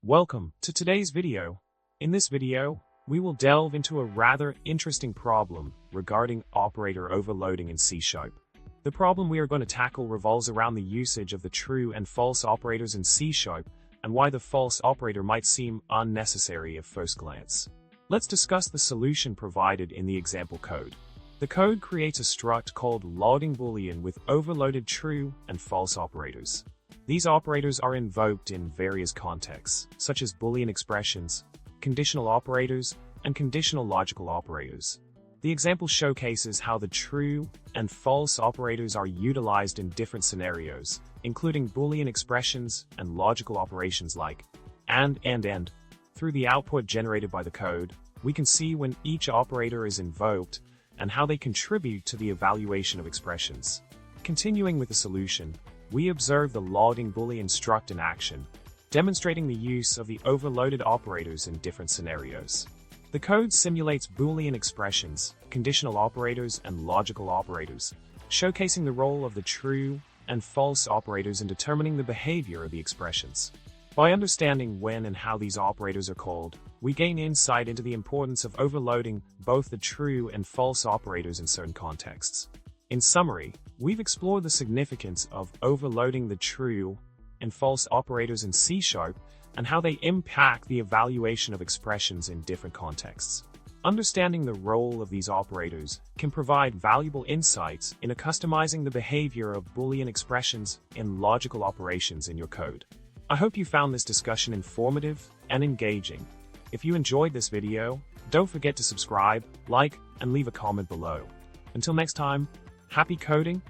Welcome to today's video. In this video, we will delve into a rather interesting problem regarding operator overloading in C#. The problem we are going to tackle revolves around the usage of the true and false operators in C# and why the false operator might seem unnecessary at first glance. Let's discuss the solution provided in the example code. The code creates a struct called LoggingBoolean with overloaded true and false operators. These operators are invoked in various contexts, such as Boolean expressions, conditional operators, and conditional logical operators. The example showcases how the true and false operators are utilized in different scenarios, including Boolean expressions and logical operations like and. Through the output generated by the code, we can see when each operator is invoked and how they contribute to the evaluation of expressions. Continuing with the solution, we observe the LoggingBoolean struct in action, demonstrating the use of the overloaded operators in different scenarios. The code simulates Boolean expressions, conditional operators, and logical operators, showcasing the role of the true and false operators in determining the behavior of the expressions. By understanding when and how these operators are called, we gain insight into the importance of overloading both the true and false operators in certain contexts. In summary, we've explored the significance of overloading the true and false operators in C# and how they impact the evaluation of expressions in different contexts. Understanding the role of these operators can provide valuable insights into customizing the behavior of Boolean expressions in logical operations in your code. I hope you found this discussion informative and engaging. If you enjoyed this video, don't forget to subscribe, like, and leave a comment below. Until next time, happy coding